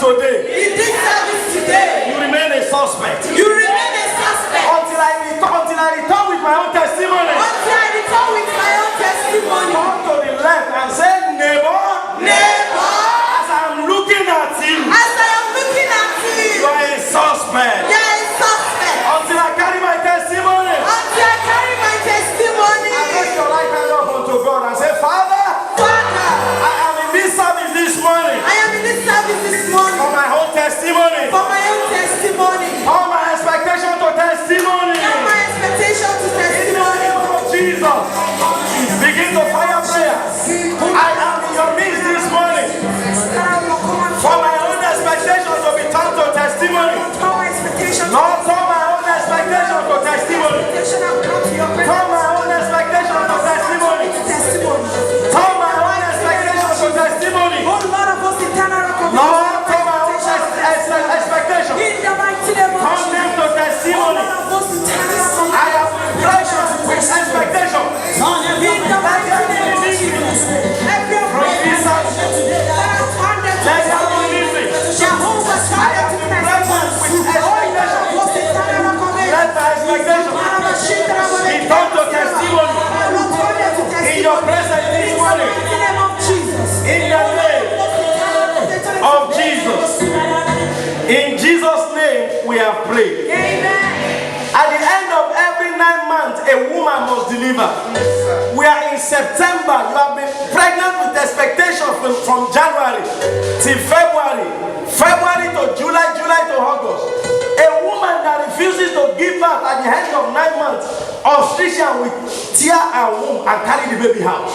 today, you remain a suspect. You remain a suspect. Until I return with my own testimony. Until I return with my own testimony. Come to the left and say, neighbor, Neighbor, as I'm looking at you, as I am looking at you, you are a suspect. you are a suspect. Until I carry my testimony. Until I carry my testimony. And raise your right hand up unto God and say, Father, Father, I am in this service this morning I am in this service this morning for my own testimony. for my own testimony. All my expectation to testimony. All my expectation to In the testimony. name of Jesus. Begin to fire prayers. I am in your midst this morning for my own expectation to be turned to testimony. All my expectation to Lord, turn my own expectation to testimony. I've come to your Turn presence. my own expectation to testimony. Testimony. Turn my own expectation to testimony. Oh Lord of hosts, eternal rock of Lord, turn my own expectation. in the mighty name of Turn Jesus. them to Oh testimony. Lord of hosts, eternal rock of I have been precious with expectation. in the mighty name of Jesus. Every oppression that has turned them to Let them testimony. believe me. Jehovah I have turned been them to precious with testimony. Oh Lord of expectation. hosts, eternal rock of Let my expectation be turned to testimony. In your presence this morning. In the name of Jesus. In Jesus' name we have prayed. Amen. At the end of every 9 months, a woman must deliver. We are in September. You have been pregnant with expectation from January till February. February to July, July to August. A woman that refuses to give birth at the end of 9 months, obstetrician will tear her womb and carry the baby out.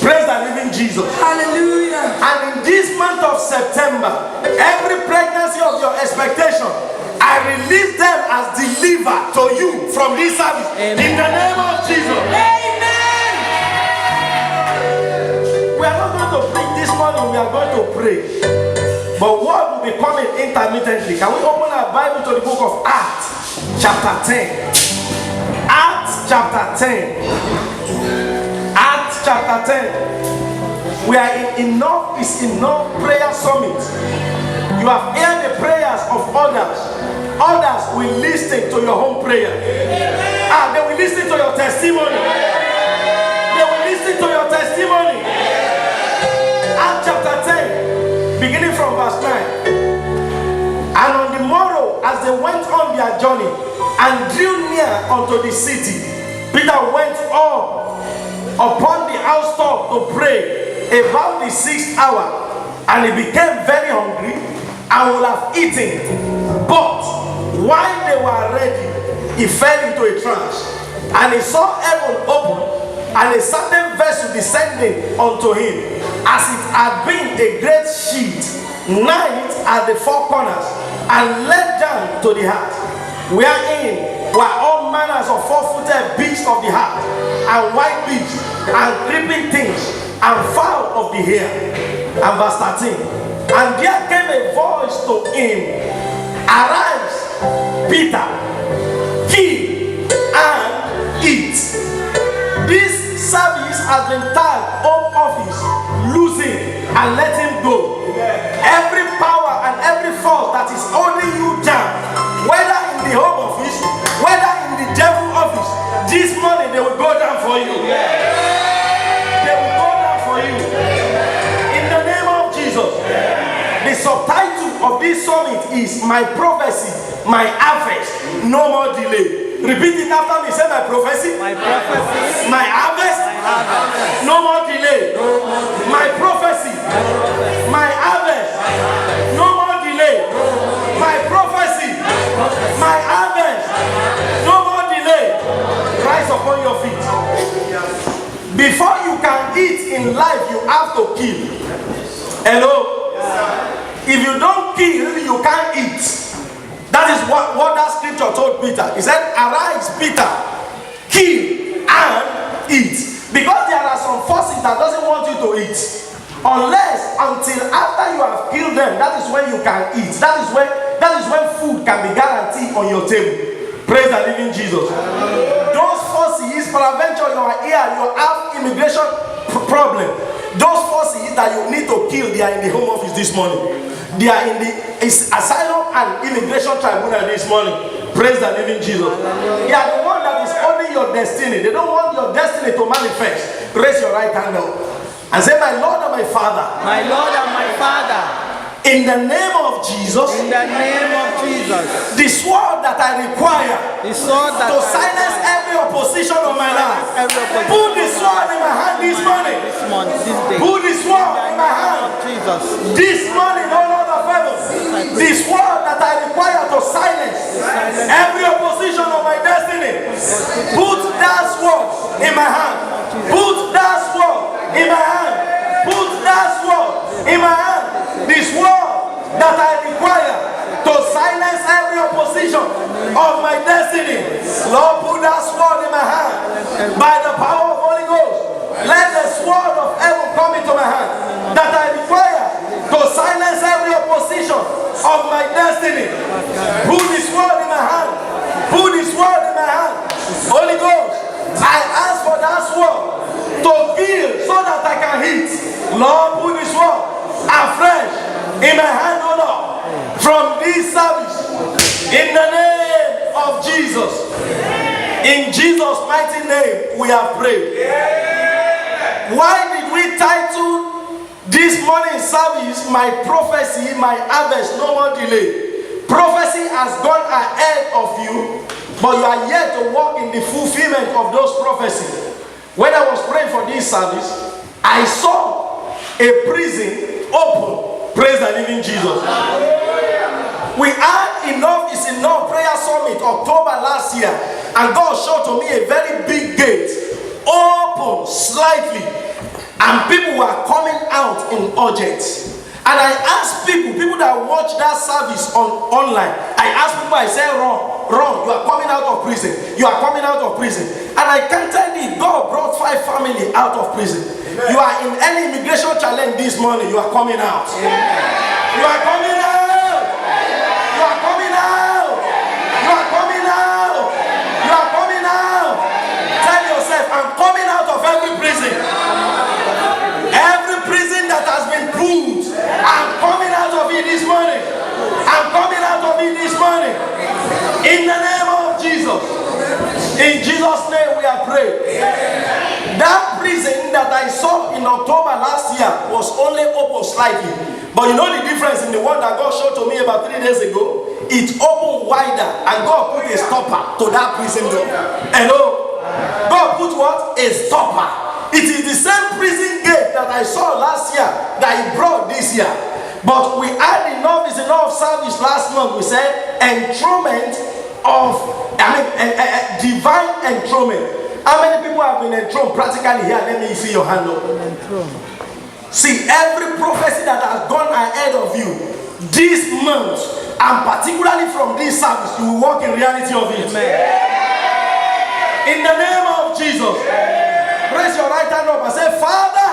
Praise the living Jesus. Hallelujah. And in this month of September, every pregnancy of your expectation, I release them as delivered to you from this service. Amen. In the name of Jesus. Amen. We are not going to preach this morning, we are going to pray. But what will be coming intermittently? Can we open our Bible to the book of Acts, chapter 10? Acts chapter 10. Acts chapter 10. We are in Enough is Enough prayer summit. You have heard the prayers of others. Others will listen to your own prayer. They will listen to your testimony. They will listen to your testimony. Acts chapter 10, beginning from verse 9. And on the morrow, as they went on their journey and drew near unto the city, Peter went up upon the housetop to pray about the 6th hour, and he became very hungry and would have eaten. But while they were ready, he fell into a trance, and he saw heaven open, and a certain vessel descending unto him, as it had been a great sheet, knit at the four corners, and let down to the heart, wherein were all manners of four-footed beasts of the heart, and wild beasts, and creeping things, and fowl of the air. And verse 13. And there came a voice to him, Arise, Peter, kill and eat. This service has been tagged home office, lose him and let him go. Every power and every force that is holding you down, whether in the home office, whether in the devil office, this morning they will go down for you. They will go down for you. In the name of Jesus. The subtitle of this summit is My Prophecy, My Harvest, No More Delay. Repeat it after me. Say my prophecy, My prophecy, my harvest, no more delay. My prophecy, my harvest, no more delay. My prophecy, my harvest, no more delay. Rise upon your feet. Before you can eat in life, you have to kill. Hello? If you don't kill, you can't eat. That is what that scripture told Peter. He said, Arise, Peter, kill and eat. Because there are some forces that doesn't want you to eat. Unless, until after you have killed them, that is when you can eat. That is when food can be guaranteed on your table. Praise the living Jesus. Those forces, peradventure you are here, you have immigration problem. Those forces that you need to kill, they are in the home office this morning. They are in the asylum and immigration tribunal this morning. Praise the living Jesus. They are the one that is owning your destiny. They don't want your destiny to manifest. Raise your right hand up and say, my Lord and my Father. My Lord and my Father. In the name of Jesus. In the name of Jesus. The sword that I require The sword that to silence every opposition of my life. Put the sword in my hand this morning. This day. Put the sword in my hand. Jesus. This morning, O Lord of heaven. The sword that I require to silence every opposition of my destiny. Put that sword in my hand. Put that sword in my hand. Put that sword in my hand. The sword that I require to silence every opposition of my destiny. Lord, put that sword in my hand. By the power of Holy Ghost, let the sword of heaven come into my hand. That I require to silence every opposition of my destiny. Put the sword in my hand. Put the sword in my hand. Holy Ghost, I ask for that sword to kill so that I can hit. Lord, put the sword afresh in my hand, O Lord, from this service. In the name of Jesus. In Jesus' mighty name, we have prayed. Why did we title this morning service, My Prophecy, My Harvest, No More Delay? Prophecy has gone ahead of you, but you are yet to walk in the fulfillment of those prophecies. When I was praying for this service, I saw a prison open. Praise the living Jesus. We had Enough is Enough prayer summit October last year, and God showed to me a very big gate open slightly, and people were coming out in urgent. And I asked people that watch that service online, I asked people, I said, Ron, you are coming out of prison. You are coming out of prison. And I can tell you, God brought 5 families out of prison. Amen. You are in any immigration challenge this morning, you are coming out. Amen. You are coming out. You are coming out. You are coming out. You are coming out. Tell yourself, I'm coming out of every prison. Every prison that has been proved, I'm coming out of it this morning. I'm coming out of it this morning. In the name of Jesus. In Jesus' name we are praying. That prison that I saw in October last year was only open slightly. But you know the difference in the one that God showed to me about 3 days ago? It opened wider, and God put a stopper to that prison door. Hello? God put what? A stopper. It is the same prison gate that I saw last year that He brought this year. But we had Enough is Enough service last month. We said enthronement of, divine enthronement. How many people have been enthroned practically here? Let me see your hand up. See, every prophecy that has gone ahead of you this month, and particularly from this service, you will walk in reality of it. Amen. In the name of Jesus. Raise your right hand up and say, Father,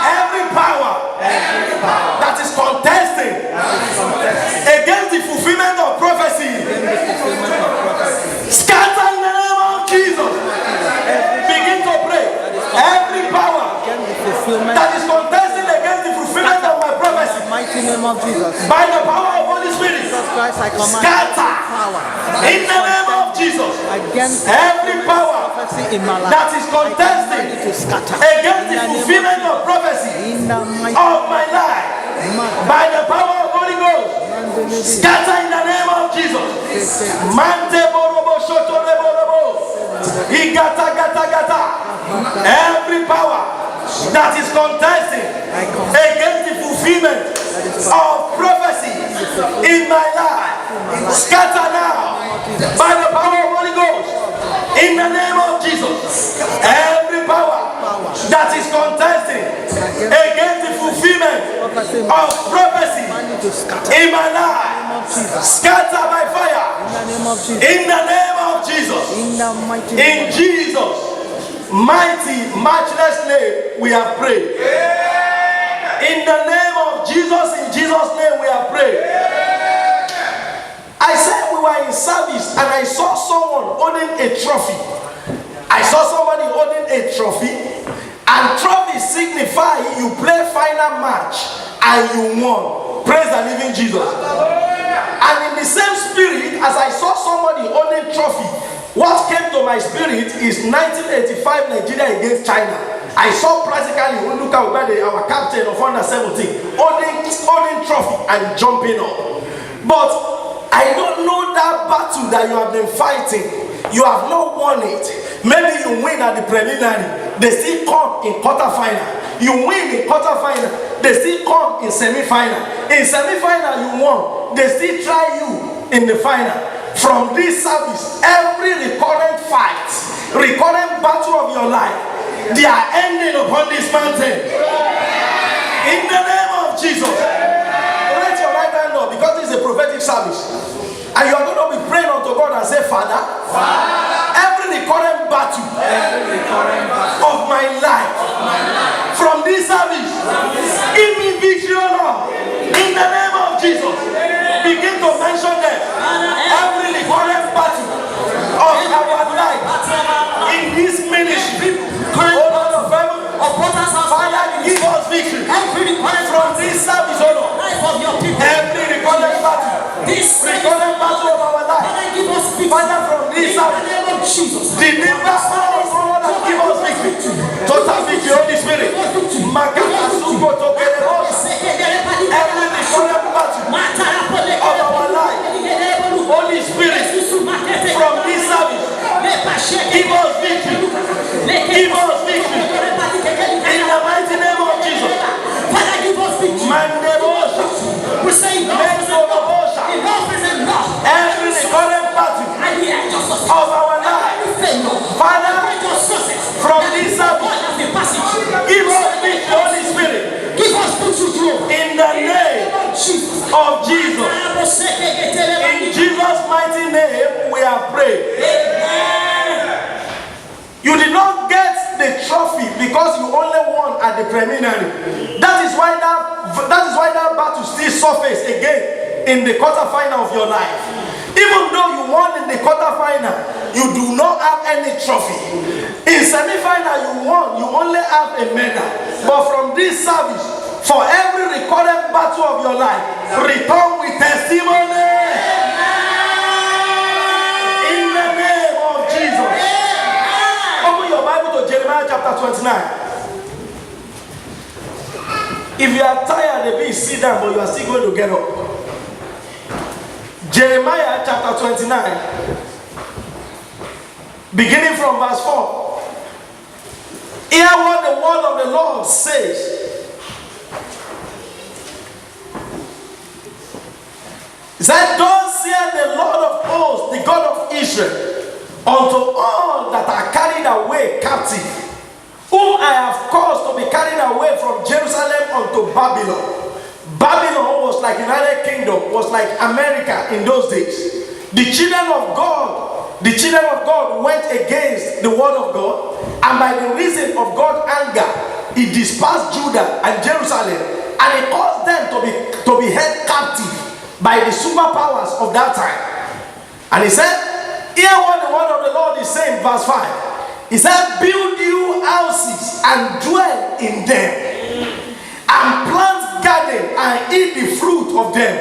every power that is contesting against the fulfillment of prophecy, scatter in the name of Jesus. Begin to pray. Every power that is contesting against the fulfillment of my prophecy, Mighty name of Jesus. by the power of Holy Spirit, Christ, I command scatter in the name of Jesus. Against Every power in my life, that is contesting against the fulfillment of prophecy of my life, by the power of Holy Ghost, scatter in the name of Jesus. Mante borobo shoto reborobo. Igata gata gata. Every power that is contesting against the fulfillment of prophecy in my life, scatter now by the power of Holy Ghost. In the name of Jesus, every power that is contesting against the fulfillment of prophecy in my life, scatter by fire. In the name of Jesus. In Jesus' mighty, matchless name, we have prayed. In the name of Jesus, in Jesus' name, we have prayed. I said we were in service and I saw someone holding a trophy. I saw somebody holding a trophy, and trophy signify you play final match and you won. Praise the living Jesus. And in the same spirit, as I saw somebody holding trophy, what came to my spirit is 1985 Nigeria against China. I saw practically Uluka Ubade, our captain of under 17, holding trophy and jumping up. But I don't know that battle that you have been fighting. You have not won it. Maybe you win at the preliminary. They still come in quarterfinal. You win in quarterfinal. They still come in semi-final. In semi-final you won. They still try you in the final. From this service, every recurrent fight, recurrent battle of your life, they are ending upon this mountain. In the name of Jesus. Raise your right hand up because this is a prophetic service. And you are going to be praying unto God and say, Father, every recurrent battle of my life, from this service, give me victory, Lord. In the name of Jesus. Begin to mention them. Every recurrent battle of our life in this ministry. Oh Lord of heaven, Father, give us victory from this service, oh Lord. Every recurrent battle, recurrent battle of our life, Father, from this service, deliver us, oh Lord, and give us victory. Total victory, Holy Spirit. Every recurrent battle of our life, Holy Spirit, from this service, give us victory. Give us victory. In the mighty name of Jesus. Father, give us victory. We say every recurrent battle of our life, Father, from this service, give us victory, Holy Spirit. Give us victory. In the name of Jesus. In Jesus' mighty name, we are praying. You did not get the trophy because you only won at the preliminary. That is why that battle still surface again in the quarterfinal of your life. Even though you won in the quarterfinal, you do not have any trophy. In semi-final you won, you only have a medal. But from this service, for every recurrent battle of your life, return with testimony. In the name of Jesus. Open your Bible to Jeremiah chapter 29. If you are tired, maybe sit down, but you are still going to get up. Jeremiah chapter 29, beginning from verse 4. Hear what the word of the Lord says. He said, thus saith the Lord of hosts, the God of Israel, unto all that are carried away captive, whom I have caused to be carried away from Jerusalem unto Babylon. Babylon was like United Kingdom, was like America in those days. The children of God went against the word of God, and by the reason of God's anger, he dispersed Judah and Jerusalem, and he caused them to be held captive by the superpowers of that time. And he said, hear what the word of the Lord is saying, verse 5. He said, build you houses and dwell in them, and plant garden and eat the fruit of them.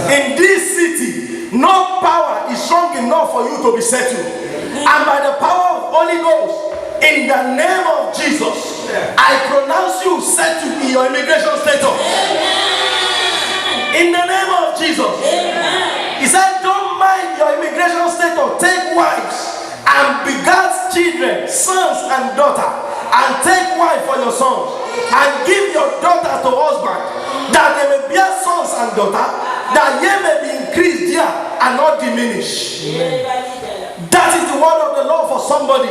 In this city, no power is strong enough for you to be settled. And by the power of Holy Ghost, in the name of Jesus, I pronounce you settled in your immigration status. In the name of Jesus. He said, don't mind your immigration status. Take wives and begat children, sons and daughters, and take wife for your sons, and give your daughter to husband, that they may bear sons and daughters, that ye may be increased there and not diminished. That is the word of the Lord for somebody.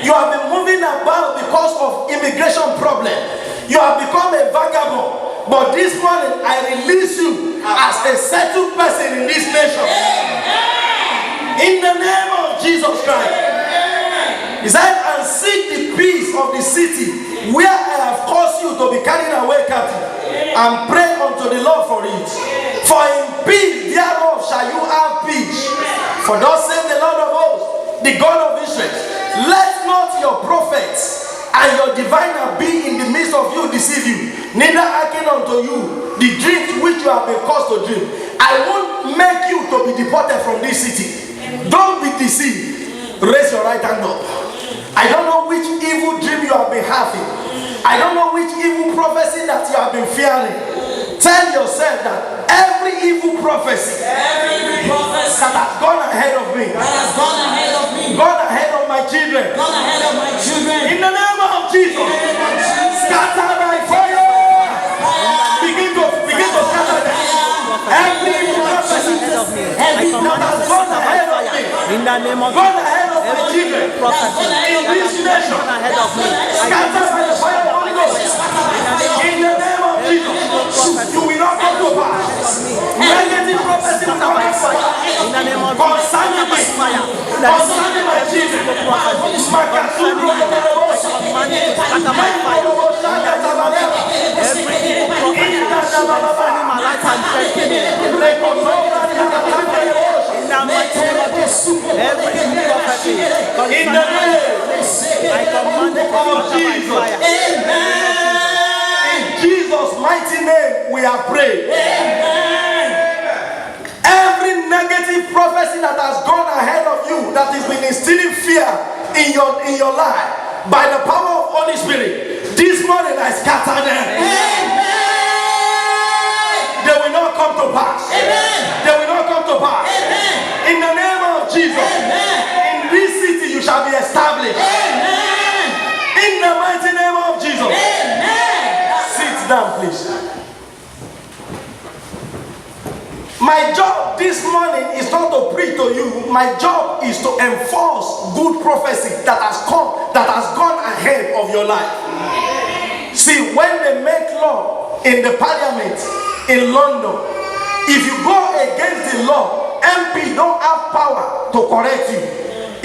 You have been moving about because of immigration problem. You have become a vagabond. But this morning I release you as a settled person in this nation. In the name of Jesus Christ. He said, and seek the peace of the city where I have caused you to be carried away captive, and pray unto the Lord for it. For in peace thereof shall you have peace. For thus saith the Lord of hosts, the God of Israel, let not your prophets and your diviner be in the midst of you deceive you. neither hearken unto you the dreams which you have been caused to dream. I won't make you to be deported from this city. Don't be deceived. Raise your right hand up. I don't know which evil dream you have been having. I don't know which evil prophecy that you have been fearing. Tell yourself that every evil prophecy that has gone ahead of me, gone ahead of my children, in the name of Jesus, scatter by fire. Begin to scatter them. Every evil prophecy that has gone ahead of me, In the name of gone ahead of my children, prophecy in this nation, ahead of me, scatter by the fire of the Holy Ghost. In the name of Jesus, you will not come to pass. Negative prophecy will not come to pass. in the name of Concerning me, fire. concerning my children, Scatter by fire. Every evil prophecy concerning my life and destiny. In the mighty name of Jesus, every evil prophecy concerning my life, I command it to scatter by fire. in Jesus' mighty name, we are praying. Every negative prophecy that has gone ahead of you, that has been instilling fear in your life, by the power of Holy Spirit, this morning I scatter them. They will not come to pass. They will not come to pass. In the name of Jesus, in this city you shall be established. In the mighty name of Jesus. Sit down, please. My job this morning is not to preach to you. My job is to enforce good prophecy that has gone ahead of your life. See, when they make law in the parliament in London, if you go against the law, MP don't have power to correct you.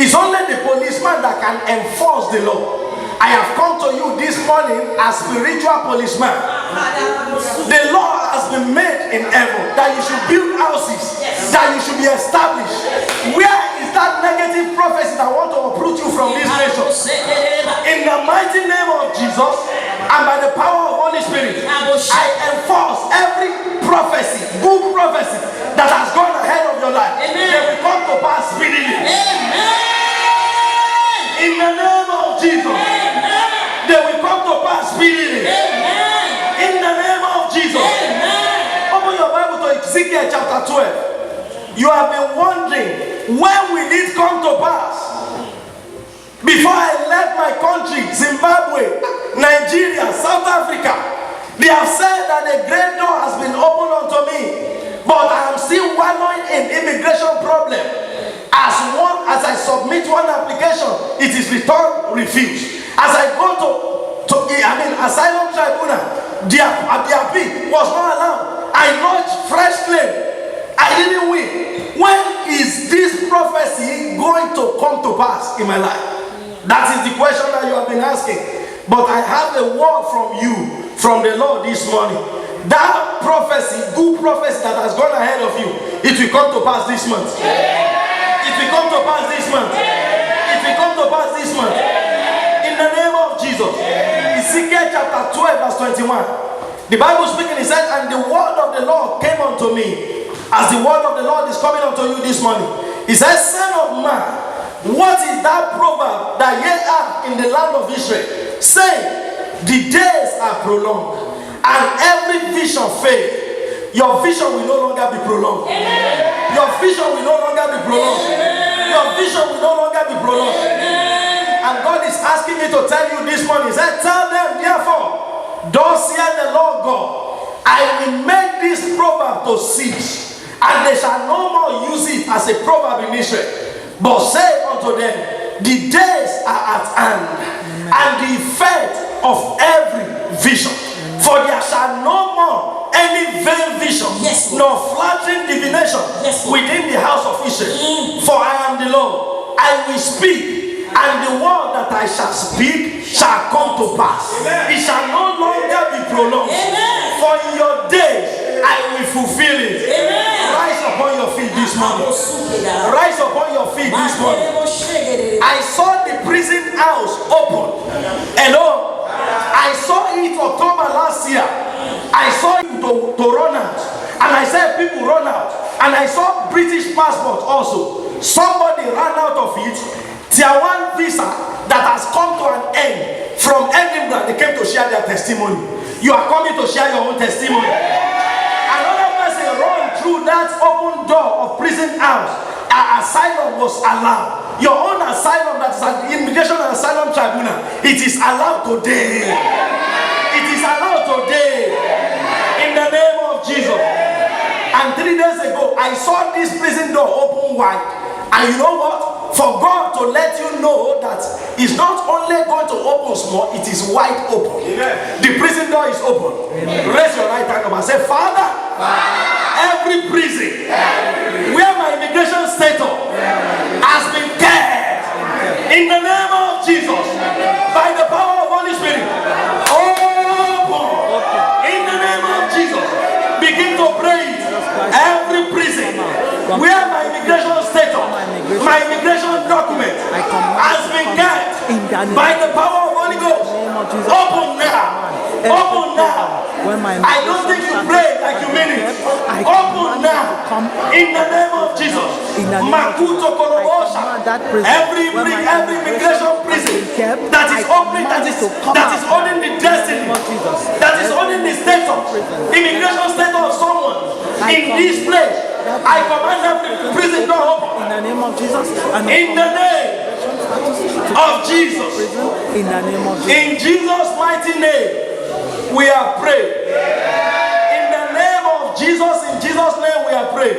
It's only the policeman that can enforce the law. I have come to you this morning as spiritual policeman. The law has been made in heaven that you should build houses, that you should be established. Where is that negative prophecy that want to uproot you from this nation? In the mighty name of Jesus and by the power of Holy Spirit, I enforce every prophecy, good prophecy that has gone ahead of your life. They will come to pass speedily. In the name of Jesus, they will come to pass speedily. In the name of Jesus. Open your Bible to Ezekiel chapter 12. You have been wondering, when will it come to pass? Before I left my country, Zimbabwe, Nigeria, South Africa, they have said that a great door has been opened unto me, but I am still wallowing in immigration problem. As I submit one application, it is returned refused. As I go to asylum tribunal, their plea was not allowed. I lodged fresh claim. I didn't win. When is this prophecy going to come to pass in my life? That is the question that you have been asking. But I have a word from you, from the Lord this morning. That prophecy, good prophecy that has gone ahead of you, it will come to pass this month. It will come to pass this month. It will come to pass this month. In the name of Jesus. Ezekiel chapter 12 verse 21. The Bible speaking, it says, and the word of the Lord came unto me, as the word of the Lord is coming unto you this morning. It says, son of man, what is that proverb that ye have in the land of Israel? Say, the days are prolonged, and every vision fades. Your vision will no longer be prolonged. Your vision will no longer be prolonged. Your vision will no longer be prolonged. And God is asking me to tell you this morning. He said, tell them, therefore, thus saith the Lord God, I will make this proverb to cease, and they shall no more use it as a proverb in Israel. But say unto them, the days are at hand, and the effect of every vision. For there shall no more any vain vision, nor flattering divination within the house of Israel. For I am the Lord. I will speak, and the word that I shall speak shall come to pass. It shall no longer be prolonged. For in your days I will fulfill it. Rise upon your feet this morning. Rise upon your feet this morning. I saw the prison house open. Hello. I saw it October last year. I saw it to run out. And I said people run out. And I saw British passport also. Somebody ran out of it. Tier 1 visa that has come to an end. From Edinburgh, they came to share their testimony. You are coming to share your own testimony. Another person ran through that open door of prison house. An asylum was allowed. Your own asylum, that is an immigration and asylum tribunal, it is allowed today. It is allowed today. In the name of Jesus. And 3 days ago, I saw this prison door open wide. And you know what? For God to let you know that it's not only going to open small, it is wide open. Amen. The prison door is open. Amen. Raise your right hand up and say, Father, every prison where my immigration status has been kept, in the name of Jesus, by the power of Holy Spirit, open. In the name of Jesus, begin to pray. Every prison where my immigration status, my immigration document has been kept by the power of Holy Ghost. Open now. Open now. I don't think you pray like you mean it. Open now. In the name of Jesus. Makuto Kolobosha. Every immigration prison that is opening, that is holding the destiny, that is holding the status, immigration status of someone in this place. I command every prison door open. In the name of Jesus. In the name of Jesus. In the name of Jesus. In Jesus' mighty name, we are praying. In the name of Jesus, in Jesus' name, we are praying.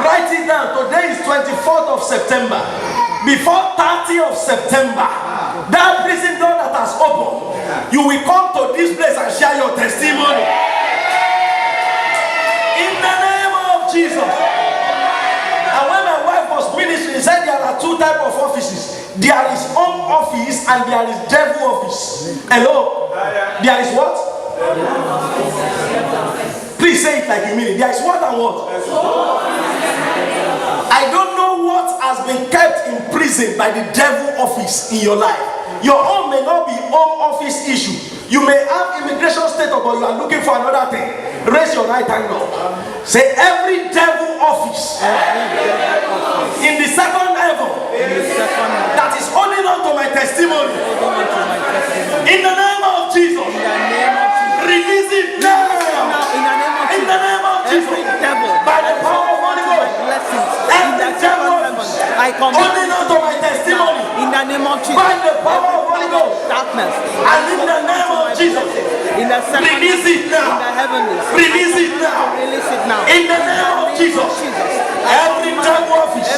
Write it down. Today is 24th of September. Before 30th of September, that prison door that has opened, you will come to this place and share your testimony. In the name of Jesus. And when my wife was ministering, she said there are 2 types of offices. There is home office and there is devil office. Hello? There is what? Please say it like you mean it. There is what and what? I don't know what has been kept in prison by the devil office in your life. Your own may not be home office issue. You may have immigration status, but you are looking for another thing. Raise your right hand up. Say every devil office in the second heaven that is holding on to my testimony. In the name of Jesus. Release it now. In the name of Jesus. By the power of Holy Ghost. Every devil office holding on to my testimony. In the name of Jesus. By the power of Holy Ghost. Darkness. And in the name of Jesus. In the release it now. In the heavens. Release it now. Release it now. In the name of Jesus. Every devil office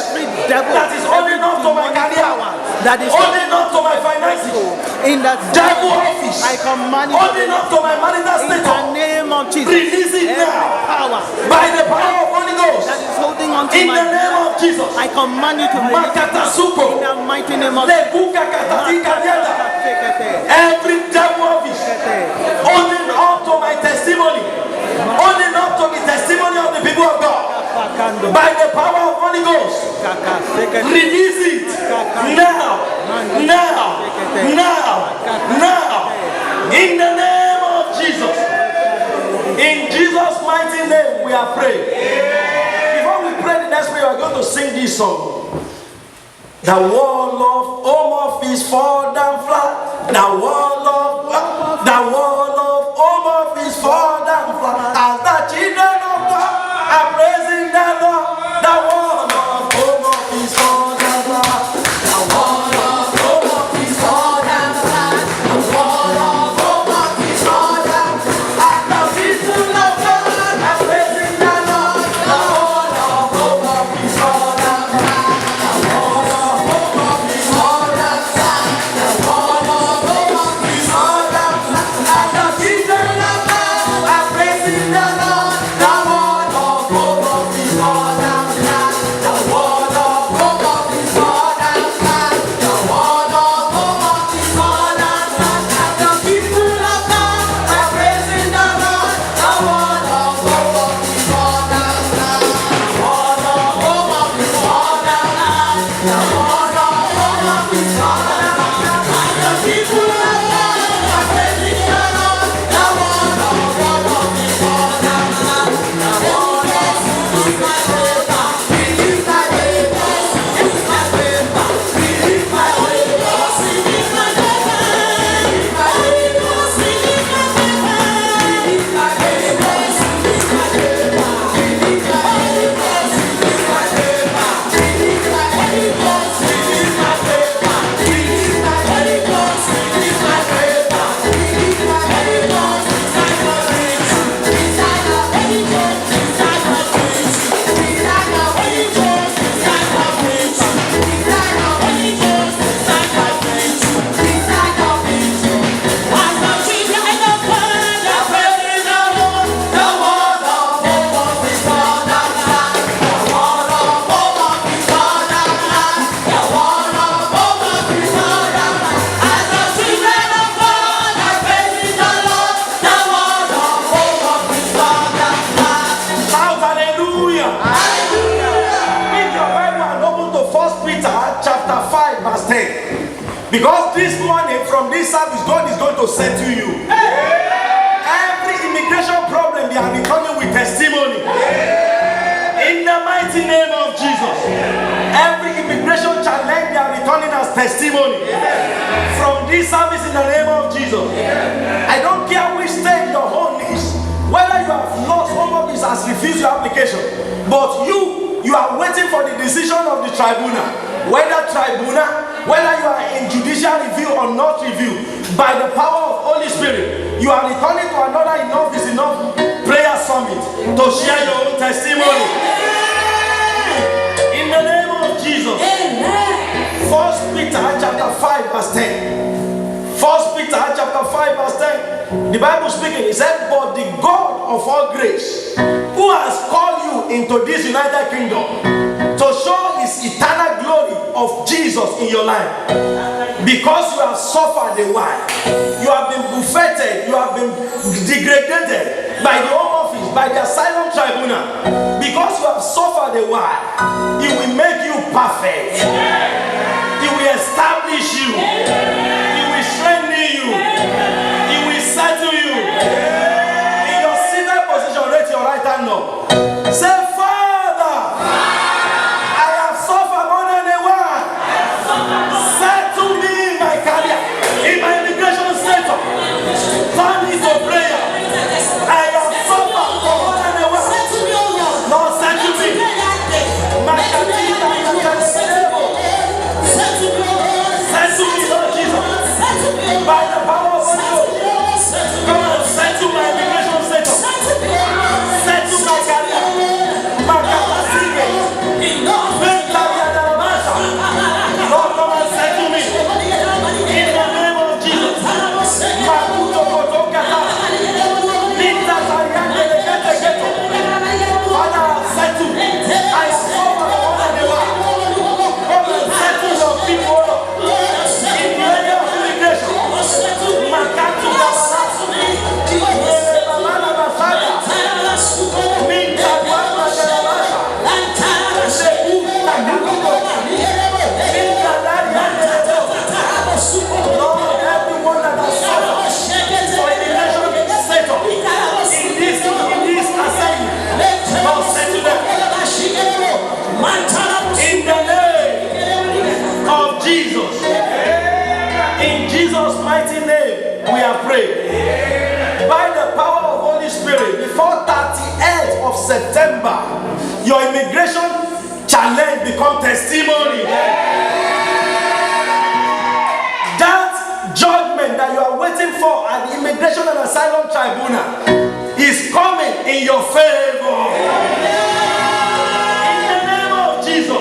that is holding on to my career, that is holding on to my finances, in that devil office, I command you holding on to my marital status, in the name of Jesus. Release it now. Power by the power of Holy Ghost. That is holding on to in my the name of Jesus. I command you to release it in the mighty name of every devil office holding on to my testimony, holding on to the testimony of the people of God. By the power of Holy Ghost, release it now, in the name of Jesus. In Jesus' mighty name, we are praying. Before we pray the next prayer, we are going to sing this song. The wall of home office fall down flat. The wall of home office fall down flat. As the children of God are praising the Lord, the wall of home office fall down flat. The wall of home office fall down flat. The wall of home office fall down. As the people of God are praising the Lord, the wall of home office fall down flat. The wall of home office fall down flat. The wall of home office fall down flat. 10. Because this morning from this service, God is going to settle you. Every immigration problem, they are returning with testimony. In the mighty name of Jesus. Every immigration challenge, they are returning as testimony. From this service in the name of Jesus. I don't care which stage your home is. Whether you have lost, home office has refused your application. But you are waiting for the decision of the tribunal. Whether you are in judicial review or not review, by the power of Holy Spirit, you are returning to another enough prayer summit to share your own testimony. In the name of Jesus. 1 Peter chapter 5 verse 10. 1 Peter chapter 5 verse 10. The Bible speaking, it said, but the God of all grace, who has called you into this United Kingdom to show his eternal glory of Jesus in your life, because you have suffered a while, you have been buffeted, you have been degraded by the Home Office, by the Asylum Tribunal, because you have suffered a while, he will make you perfect. He will establish you. He will strengthen you. He will settle you. In your seated position, raise your right hand up. Say, Father, I have suffered more than a while. Settle me in my career, in my immigration status. Turn me to prayer. I have suffered for more than a while. Lord, settle me. My career, settle me, Lord Jesus. By the power of God, come and settle my immigration status. Settle my career. My capacity. Lord, come and settle me. In the name of Jesus. Father, settle. I am over the one. Come and settle your people. In the area of immigration. Makatu Lord, everyone that has suffered for immigration settle in this assignment, Lord, settle them. In the name of Jesus. In Jesus' mighty name, we are praying. By the power of Holy Spirit, before 30th of September, your immigration challenge become testimony. That judgment that you are waiting for at the Immigration and Asylum Tribunal is coming in your favor. In the name of Jesus.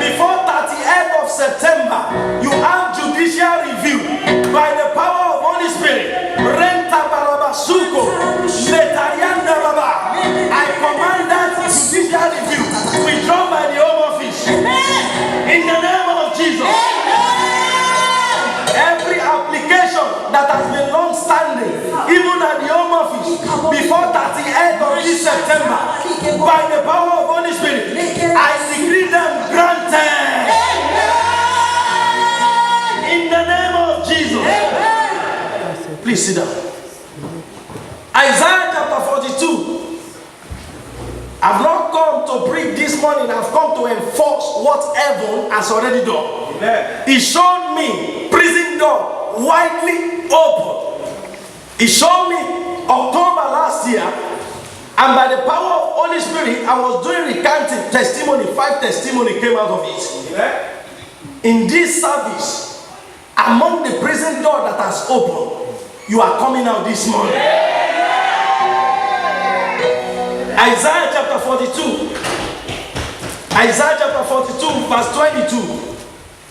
Before 30th of September, you have judicial review by the power of Holy Spirit. Renta barabasuko, letarianda baba. I command that judicial review withdrawn by the Home Office. In the name of Jesus. Every application that has been long standing, even at the Home Office, before 30th of this September, by the power of Holy Spirit, I decree them granted. In the name of Jesus. Please sit down. Isaiah chapter 42. I've not come to preach this morning, I've come to enforce what heaven has already done. He showed me prison door widely open. He showed me October last year, and by the power of Holy Spirit, I was doing recanting testimony. 5 testimony came out of it. In this service, among the prison door that has opened, you are coming out this morning. Isaiah chapter 42. Isaiah chapter 42 verse 22.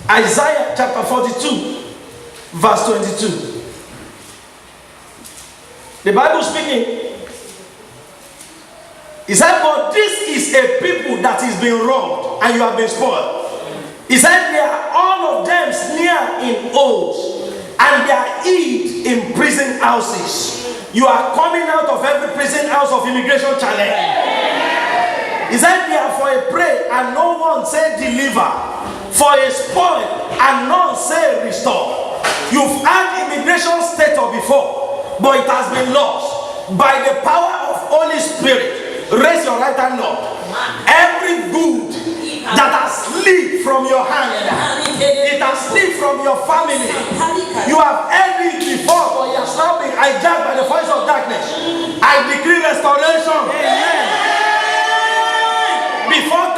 Isaiah chapter 42 verse 22. The Bible speaking, he said, but this is a people that is being robbed and you have been spoiled. He said, they are all of them snare in holes and they are hid in prison houses. You are coming out of every prison house of immigration challenge. He said, therefore I pray, and no one said deliver. for a spoil, and none say restore. You've had immigration status before, but it has been lost. By the power of Holy Spirit, raise your right hand up. Every good that has slipped from your hand, it has slipped from your family. You have had it before, but you have now been hijacked by the voice of darkness. I decree restoration. Before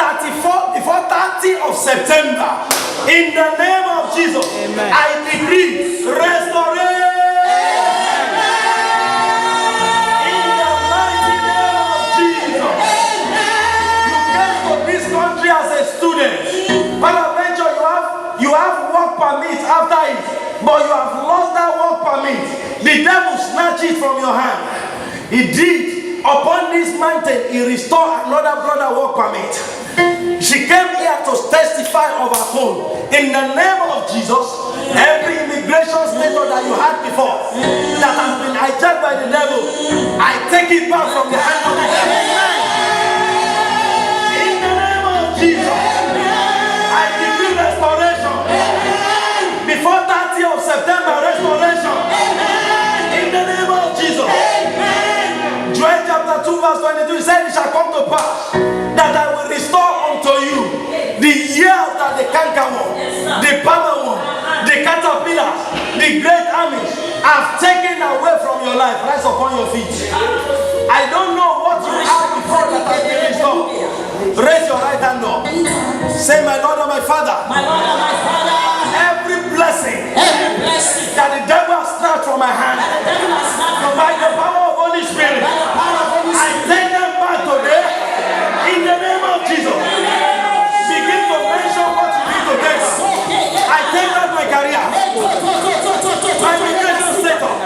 30th of September, in the name of Jesus, I decree restoration. In the mighty name of Jesus. You came to this country as a student. Peradventure, you have work permit after it, but you have lost that work permit. The devil snatched it from your hand. He did. Upon this mountain, he restored another brother work permit. She came here to testify of her own. In the name of Jesus, every immigration status that you had before, that has been hijacked by the devil, I take it back from the hand of the devil. In the name of Jesus, I decree restoration. Before 30th of September, restoration. In the name of Jesus. Joel chapter 2 verse 22 said, it shall come to pass that I will restore unto you the years that the cankerworm, the palmerworm, the caterpillars, the great armies have taken away from your life. Rise upon your feet. I don't know what you had before that has been restored. Raise your right hand up. Say, my Lord and my Father. My Lord and my Father. Every blessing that the devil has snatched from my hand, by the power of Holy Spirit, I take them back today in the name of Jesus. Begin to mention what you need to take back. I take back my career, my immigration status,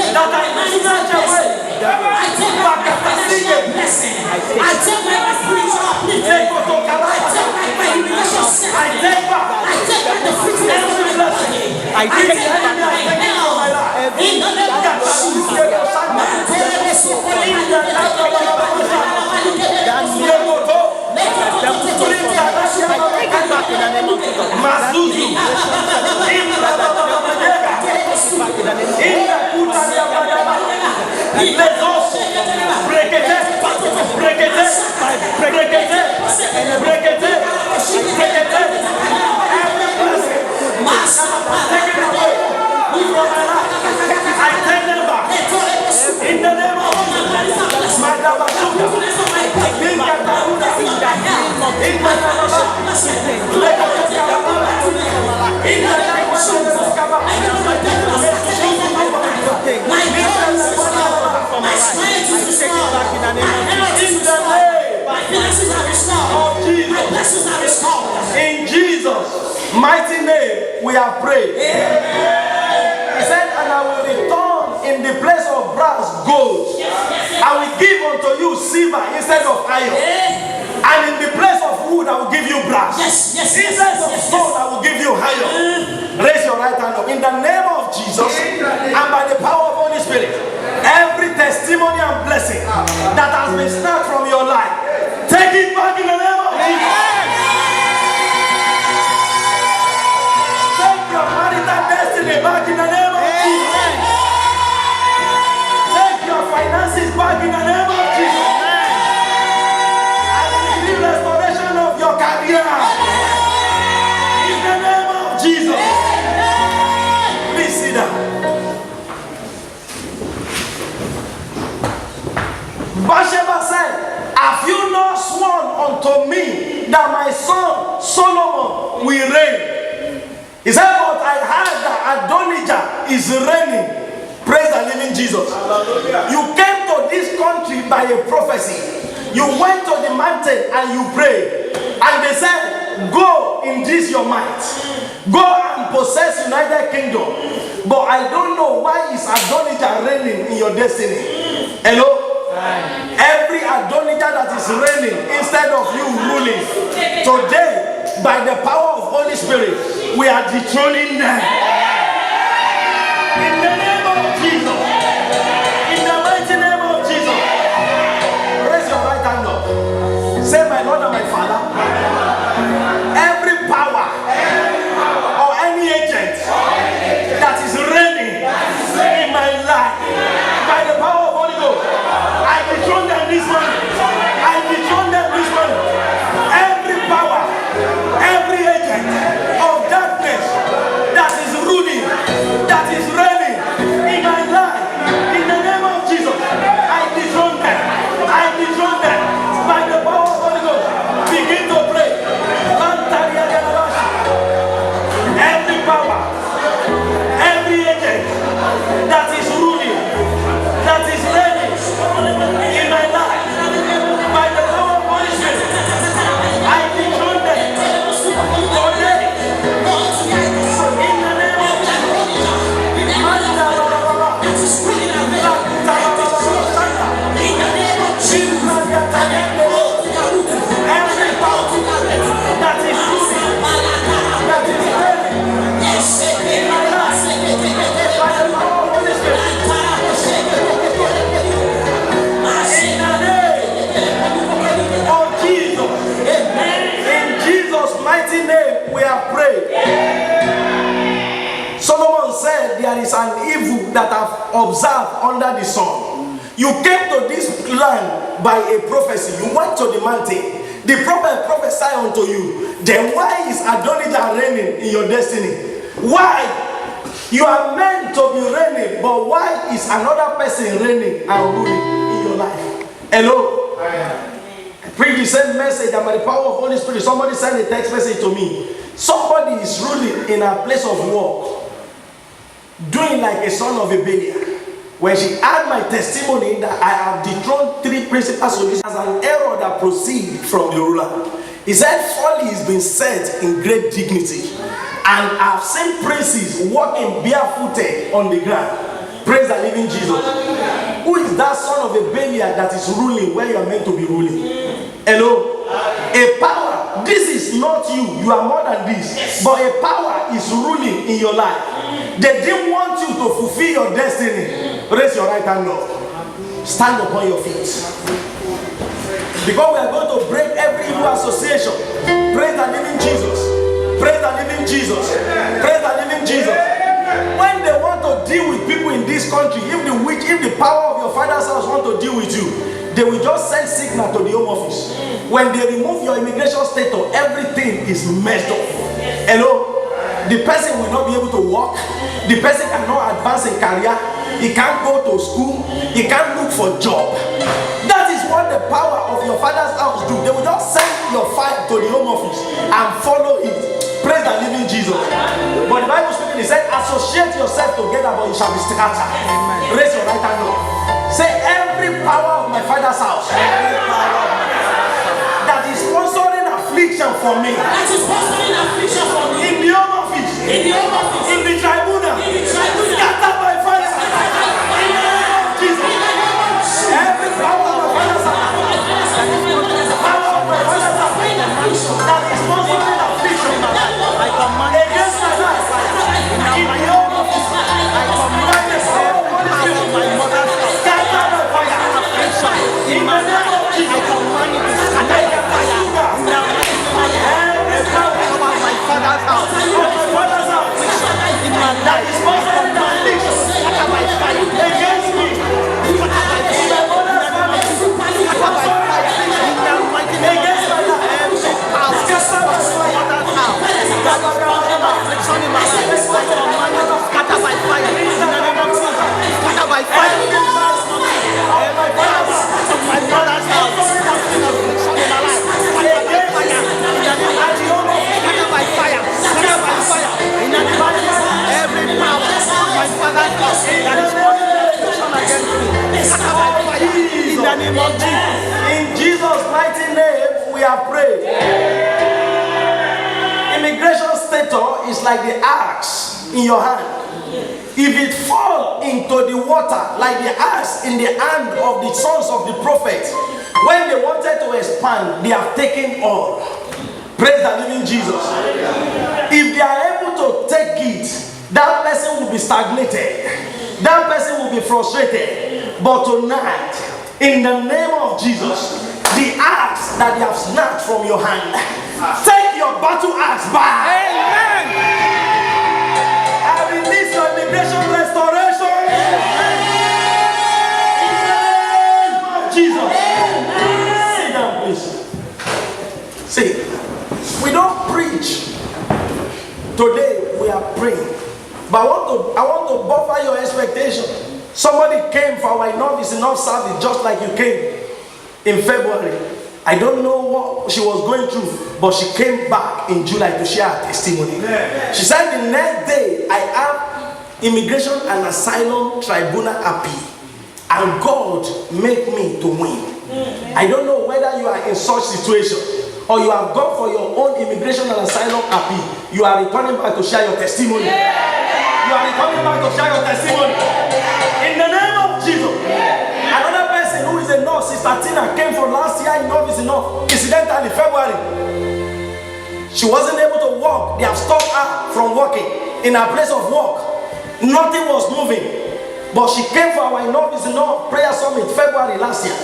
that I snatch away. I take back my blessing. I take back my spiritual upliftment. I take back the fruit of every blessing. I take back my life. In the name of Jesus. I take them back. In the name of in Jesus' mighty name we have prayed. He said, and I will return in the place of brass gold. I will give unto you silver instead of iron. And in the place of wood, I will give you brass. Instead of stone, I will give you iron. Raise your right hand up. In the name of Jesus and by the power of Holy Spirit, every testimony and blessing that has been snatched from your life, take it back in the name of Jesus. Take your marital destiny back in the name of Jesus. Take your finances back in the name of Jesus. And the restoration of your career in the name of Jesus. Please sit down. Bathsheba said, have you not sworn unto me that my son Solomon will reign? He said, but I heard that Adonijah is reigning. Praise the living Jesus. You came to this country by a prophecy. You went to the mountain and you prayed. And they said, go in this your might. Go and possess United Kingdom. But I don't know why is Adonijah reigning in your destiny. Hello? Every Adonijah that is reigning instead of you ruling, today, by the power of Holy Spirit, we are dethroning them. In the name of Jesus. In the mighty name of Jesus. Raise your right hand up. Say, my Lord and my Father, every power observed under the sun. You came to this land by a prophecy. You went to the mountain. The prophet prophesied unto you. Then why is Adonijah reigning in your destiny? Why? You are meant to be reigning, but why is another person reigning and ruling in your life? Hello? I preach the same message, and by the power of Holy Spirit, somebody sent a text message to me. Somebody is ruling in a place of work, doing like a son of a Belial. When she had my testimony that I have dethroned 3 principal solutions as an error that proceeds from the ruler. He said, folly is being set in great dignity. And I've seen princes walking barefooted on the ground. Praise the living Jesus. Who is that son of a Belial that is ruling where you are meant to be ruling? Hello? A power. This is not you. You are more than this. But a power is ruling in your life. They didn't want you to fulfill your destiny. Raise your right hand up. Stand upon your feet. Because we are going to break every evil association. Praise the living Jesus. Praise the living Jesus. Praise the living Jesus. When they want to deal with people in this country, if the power of your father's house want to deal with you, they will just send signal to the home office. When they remove your immigration status, everything is messed up. Hello? The person will not be able to walk. The person cannot advance in career. He can't go to school. He can't look for job. That is what the power of your father's house do. They will just send your file to the home office and follow it. Praise the living Jesus. But the Bible speaking, it said, associate yourself together, but you shall be scattered. Raise your right hand up. Say, every power of my father's house that is sponsoring affliction for me, in the home office, in the tribunal, scattered by fire. In the name of Jesus. Every power of my father's house, that is sponsoring affliction against my life, in the home office, by the power of Holy Spirit, scattered by fire. In the name of Jesus. That is sponsoring affliction against me. In my mother's family, sponsoring affliction against my life. Scattered by fire. Affliction in my life. Scattered by fire. In the name of Jesus. Scattered by fire. My mother's house. Affliction in my life. Scattered by fire. In the name of Jesus. Scattered by fire. Scattered by fire. In the name of Jesus. Every power of my father's house that is affliction against me. Scattered by fire. In the name of Jesus. In Jesus' mighty name, we are praying. Immigration status is like the axe in your hand. If it fall into the water like the axe in the hand of the sons of the prophet, when they wanted to expand, they have taken all. Praise the living Jesus. If they are able to take it, that person will be stagnated. That person will be frustrated. But tonight, in the name of Jesus, the axe that they have snatched from your hand, take your battle axe back. Amen. I release your immigration restoration. In the name of Jesus. Sit down, please. See, we don't preach. Today we are praying. But I want to buffer your expectation. Somebody came for our enough is enough service just like you came in February. I don't know what she was going through, but she came back in July to share her testimony. She said the next day I have immigration and asylum tribunal appeal, and God made me to win. I don't know whether you are in such situation or you have gone for your own immigration and asylum appeal. You are returning back to share your testimony. You are returning back to share your testimony. In the name of Jesus. Another person who is a nurse, Sister Tina, came from last year. Enough is enough. Incidentally, February, she wasn't able to walk. They have stopped her from working in her place of work. Nothing was moving. But she came for our Enough is Enough prayer summit February last year.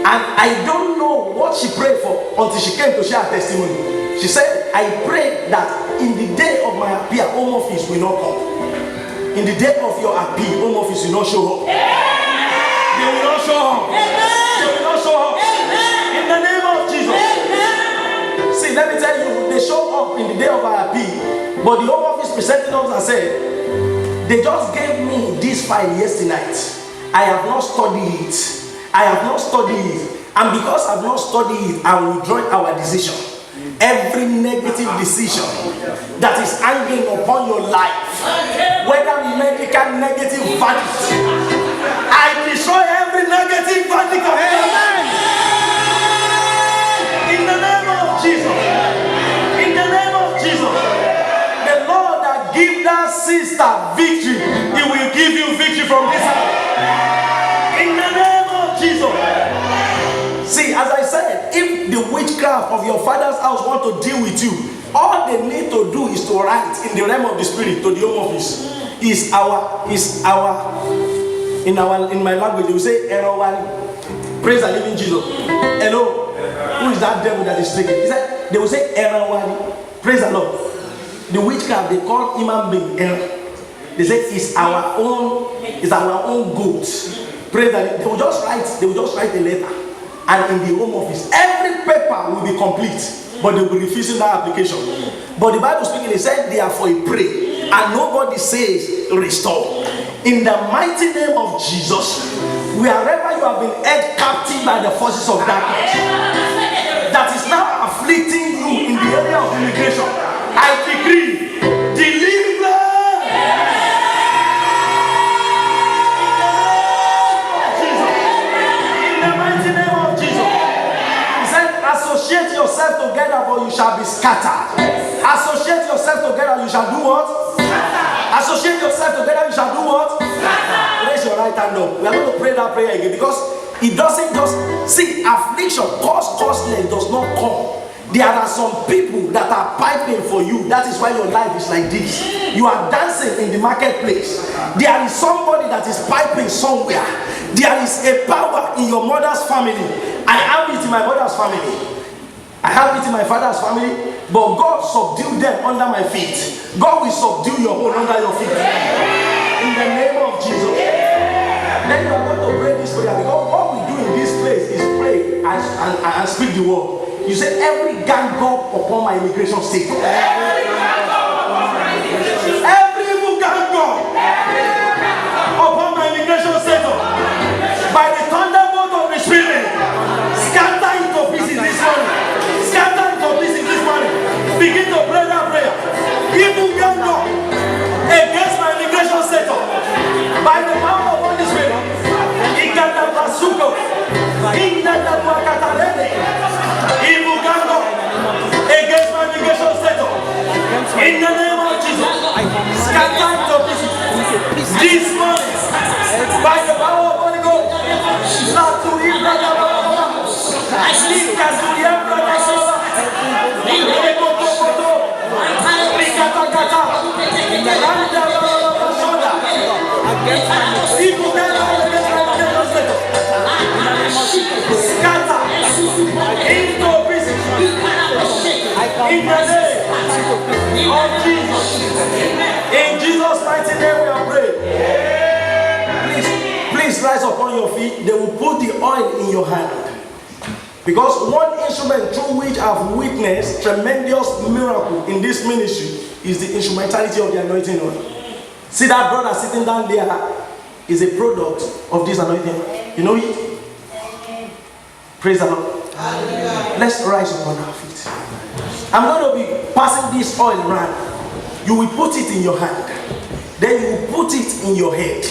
And I don't know what she prayed for until she came to share her testimony. She said, I prayed that in the day of my appeal, home office will not come. in the day of your appeal, home office will not show up. They will not show up. They will not show up. In the name of Jesus. See, let me tell you, they show up in the day of our appeal, but the home office presenting us and said, they just gave me this file yesterday night. I have not studied it. I have not studied it. And because I have not studied it, I will withdraw our decision. Every negative decision that is hanging upon your life, whether medical negative verdict, I destroy every negative verdict of your life. In the name of Jesus. In the name of Jesus. The Lord that give that sister victory, He will give you victory from this hour. In the name of Jesus. See, as I said, if the witchcraft of your father's house want to deal with you, all they need to do is to write in the realm of the spirit to the home office. In my language, they will say, Erawali. Praise the living Jesus. Hello. Who is that devil that is speaking? He said, they will say, Erawali. Praise the Lord. The witchcraft, they call human being Era. They say, it's our own goods. Praise the Lord. They will just write a letter. And in the home office, every paper will be complete, but they will be refusing that application. But the Bible speaking, it said they are for a prey, and nobody says restore. In the mighty name of Jesus, wherever you have been held captive by the forces of darkness that is now afflicting you in the area of immigration, I decree, deliver. Associate yourself together, but you shall be scattered. Associate yourself together, you shall do what? Associate yourself together, you shall do what? Raise your right hand up. We are going to pray that prayer again, because it doesn't just see affliction, causeless does not come. There are some people that are piping for you. That is why your life is like this. You are dancing in the marketplace. There is somebody that is piping somewhere. There is a power in your mother's family. I have it in my mother's family. I have it in my father's family. But God subdued them under my feet. God will subdue your own under your feet. In the name of Jesus. Then you are going to pray this prayer, because what we do in this place is pray and speak the word. You say, every gang up upon my immigration state. Every evil gang up upon my immigration state. By the thunderbolt of the Spirit, scatter into pieces this morning. Scatter into pieces this morning. Begin to pray that prayer. Evil gang up against my immigration state. By the power of Holy Spirit. Evil gang up against my immigration state. In the name of Jesus, scatter into pieces this morning by the power of Holy Ghost. Scatter into pieces in the name of Jesus. In Jesus' mighty name we are praying. Please rise upon your feet. They will put the oil in your hand. Because one instrument through which I've witnessed tremendous miracle in this ministry is the instrumentality of the anointing oil. See that brother sitting down there is a product of this anointing. You know it? Praise the Lord. Let's rise upon our feet. I'm going to be passing this oil around. You will put it in your hand. Then you will put it in your head.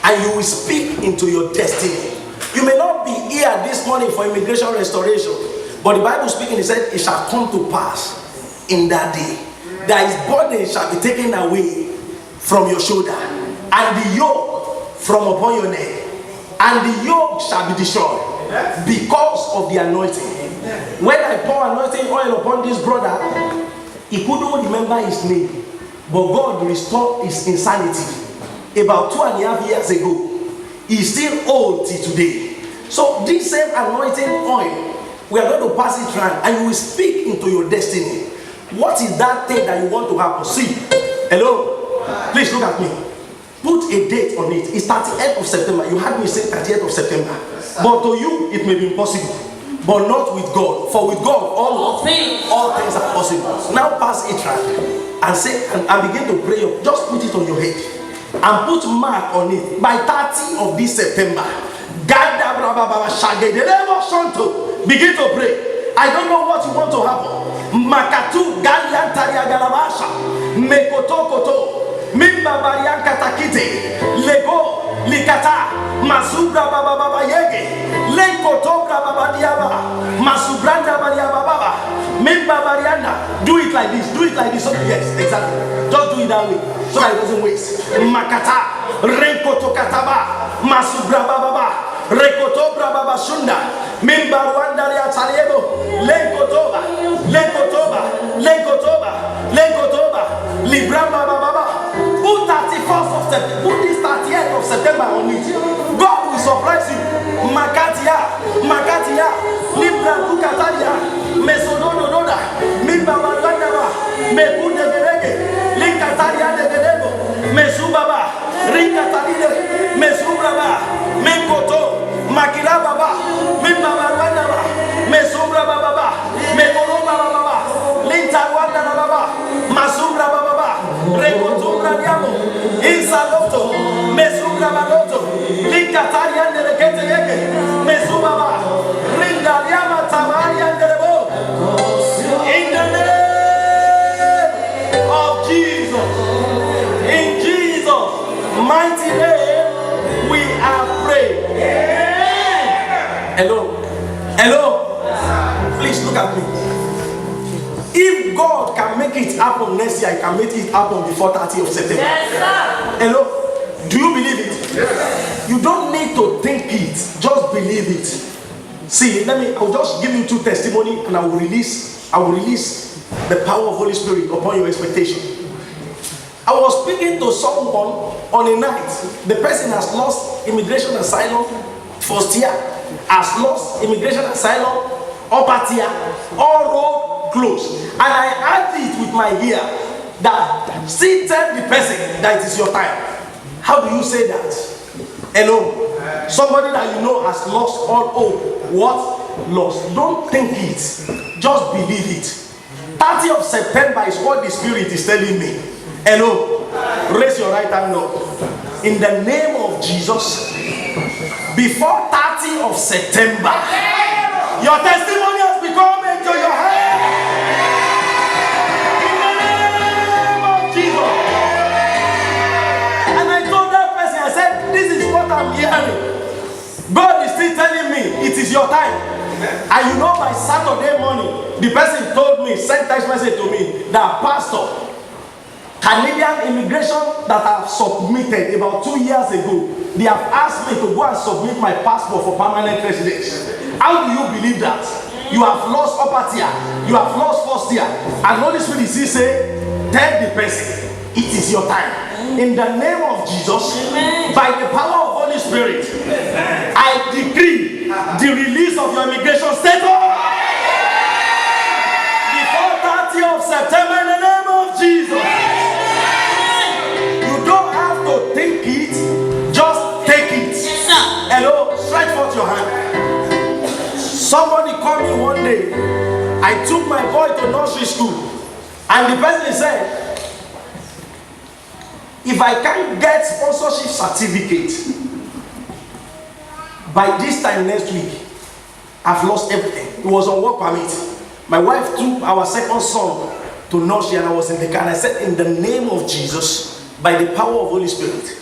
And you will speak into your destiny. You may not be here this morning for immigration restoration, but the Bible speaking, it said, it shall come to pass in that day that his burden shall be taken away from your shoulder, and the yoke from upon your neck, and the yoke shall be destroyed because of the anointing. When I pour anointing oil upon this brother, he couldn't remember his name, but God restored his insanity about 2.5 years ago. He's still old till today. So this same anointing oil, we are going to pass it around, and you will speak into your destiny. What is that thing that you want to happen? See, hello, please look at me. Put a date on it. It's 30th of September. You had me say 30th of September. But to you, it may be impossible. But not with God. For with God, all things are possible. Now pass it right and say and begin to pray. Just put it on your head and put mark on it. By 30 of this September, begin to pray. I don't know what you want to happen. Makatu Galiantaria Galabasha Mekoto Koto Mimba Barian Katakite Lego Likata Masubra Baba Baba Yege Lekotobra Baba Diaba Masubranda Bariaba Baba Mimba Bariana. Do it like this. Do it like this. Yes, exactly. Just do it that way so that it doesn't waste. Makata Renkoto Kataba Masubra Baba Rekotobra Baba Shunda Mimba Rwanda Ria Talebo Lenkotoba Libramba Baba. Put 31st of September. Put this 30th of September on it. God will surprise you. Makatia Libra Bukataria Mesododo Doda Mimba Rwanda Mekunde Gerege Linkataria de Gerego Mesubaba Rinkataride Mesubraba Menkoto Makira Baba Mimba Rwanda Mesubra Baba Mekoroma Baba Linta Rwanda Baba Masubra Baba Rekotubra Diamo Insaloto Mesubra Baloto Linkataria de Rekete Yeke Mesubaba Rinda Diama Tamaria Derebo. In the name of Jesus, in Jesus' mighty name, we are praying. Hello. Please look at me. If God can make it happen next year, He can make it happen before 30th of September. Yes, sir. Hello. Do you believe it? Yes. You don't need to think it. Just believe it. See, I'll just give you two testimonies and I will release the power of Holy Spirit upon your expectation. I was speaking to someone on a night. The person has lost immigration asylum first year, has lost immigration asylum upper tier, all road closed. And I heard it with my ear that see, tell the person that it is your time. How do you say that? Hello? Somebody that you know has lost all hope. What? Lost. Don't think it. Just believe it. 30th of September is what the Spirit is telling me. Hello? Raise your right hand up. In the name of Jesus, before 30th of September, your testimony has become into your hand. In the name of Jesus. And I told that person, I said, this is what I'm hearing. God is still telling me it is your time. And you know, by Saturday morning, the person told me, sent text message to me, that Pastor, Canadian immigration that I've submitted about 2 years ago, they have asked me to go and submit my passport for permanent residence. How do you believe that? You have lost upper tier, you have lost first tier, and Holy Spirit is say, tell the person, it is your time. In the name of Jesus, by the power of Holy Spirit, I decree the release of your immigration status before 30th of September in the name of Jesus. You don't have to think it, just take it. Hello, stretch forth your hand. Somebody called me one day. I took my boy to nursery school, and the person said, if I can't get sponsorship certificate by this time next week, I've lost everything. It was on work permit. My wife took our second son to nursery and I was in the car, and I said, in the name of Jesus, by the power of Holy Spirit,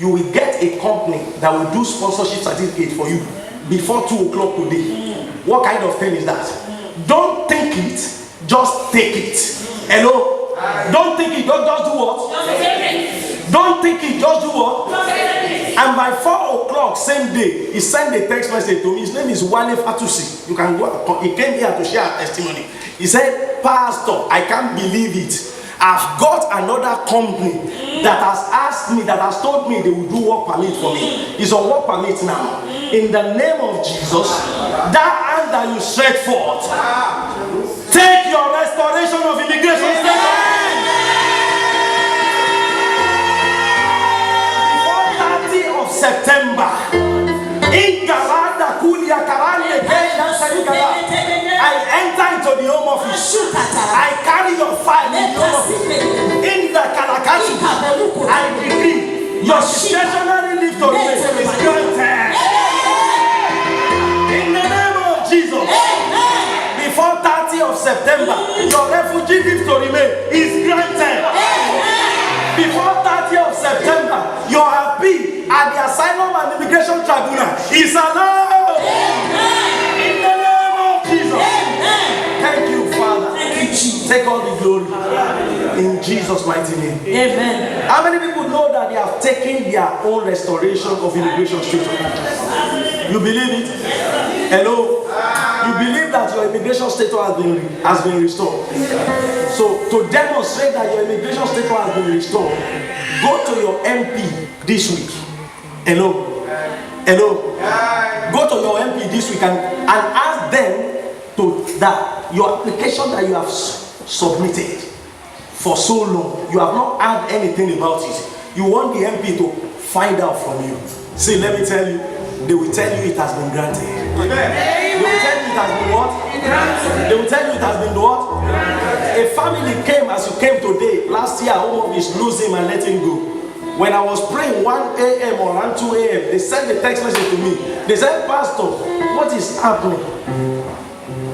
you will get a company that will do sponsorship certificate for you before 2 o'clock today. What kind of thing is that? Don't think it, just take it. Hello? Don't think it, just do what? Don't think it, just do what? And by 4 o'clock same day, he sent a text message to me. His name is Wale Fatusi. You can go. He came here to share a testimony. He said, Pastor, I can't believe it. I've got another company that has asked me, that has told me they will do work permit for me. It's on work permit now. In the name of Jesus, that hand that you stretch forth, take your restoration of immigration status. September, in Garada Kulia Karande I enter into the home office. I carry your file in the home office. In the Kalakashi, I decree your stationary lift to remain is granted. In the name of Jesus. Before 30th of September, your refugee lift to remain is granted. Before 30th of September, your appeal at the Asylum and Immigration Tribunal is allowed. In the name of Jesus. Thank you, Father. Take all the glory. In Jesus' mighty name. Amen. How many people know that they have taken their own restoration of immigration status? You believe it? Hello? You believe that your immigration status has been restored. So to demonstrate that your immigration status has been restored, go to your MP this week. Hello? Hello? Go to your MP this week and ask them to that your application that you have submitted for so long, you have not heard anything about it. You want the MP to find out from you. See, let me tell you, they will tell you it has been granted. They will tell you it has been what? They will tell you it has been what? A family came as you came today. Last year, home office lose him and let him go. When I was praying 1 a.m. or around 2 a.m., they sent a text message to me. They said, Pastor, what is happening?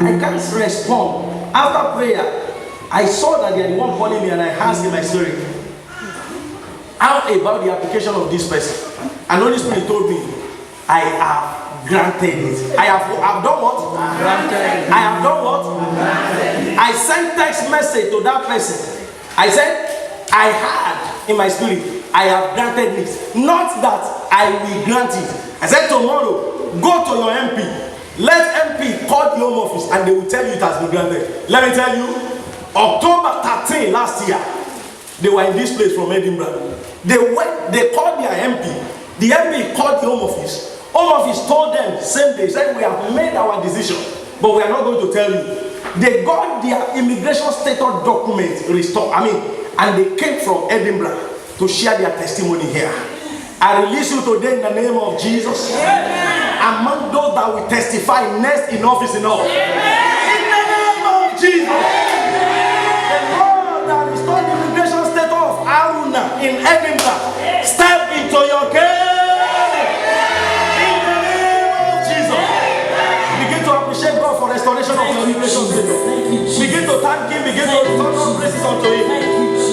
I can't respond. After prayer, I saw that they are the one calling me and I asked in my spirit, how about the application of this person? And Holy Spirit told me, I have granted it. I have done what? Granted. I have done what? Granted. I sent text message to that person. I said, I had in my spirit, I have granted it. Not that I will grant it. I said tomorrow, go to your MP. Let MP call the home office and they will tell you it has been granted. Let me tell you, October 13 last year, they were in this place from Edinburgh. They called their MP. The MP called the home office. Home office told them same day, said we have made our decision, but we are not going to tell you. They got their immigration status document restored. And they came from Edinburgh to share their testimony here. I release you today in the name of Jesus. Among those that will testify next in office in all. In the name of Jesus. The Lord that restored the immigration status of Aruna in Edinburgh, step into your gate. In the name of Jesus. Begin to appreciate God for restoration of your immigration status. Begin to thank Him. Begin to turn on praises unto Him.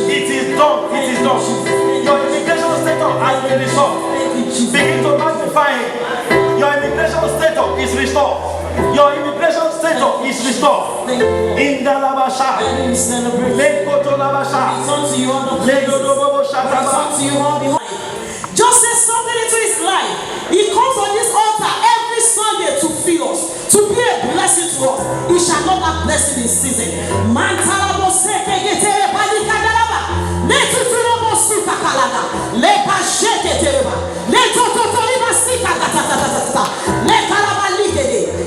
It is done. It is done. Your immigration status has been restored. Begin to magnify Him. Your immigration status is restored. Your immigration status is restored. In the Labasha. Just say something into his life. He comes on this altar every Sunday to feed us, to be a blessing to us. He shall not have blessing in season.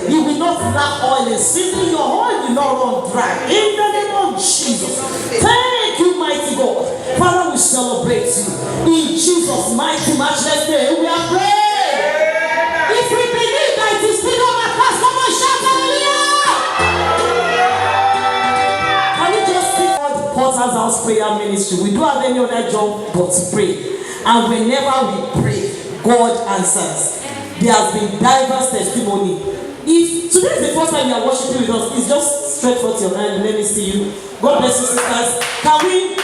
You will not lack oil in season. Your oil will not run dry. In the name of Jesus. Thank you, mighty God. Father, we celebrate you. In Jesus' mighty, matchless name, we are praying. If we believe that it is still over past, come on, shout hallelujah. Can we just see all the Potter's House Prayer Ministry? We don't have any other job but to pray. And whenever we pray, God answers. There has been diverse testimony. If today is the first time you are worshiping with us, it's just stretch forth your hand and let me see you. God bless you, sisters. Can we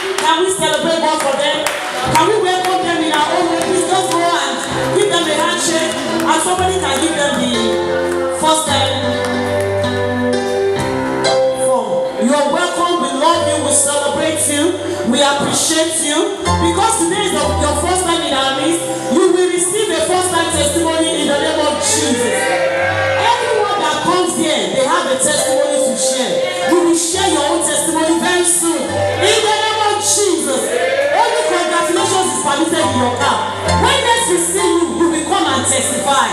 celebrate God for them? Can we welcome them in our own way? Please just go and give them a handshake, and somebody can give them the first time form. You're welcome. We love you. We celebrate you. We appreciate you. Because today is your first time in our midst, you will receive a first time testimony in the name of Jesus. They have a testimony to share. You will share your own testimony very soon. In the name of Jesus. Only congratulations is permitted in your car. When next we see you, you will come and testify.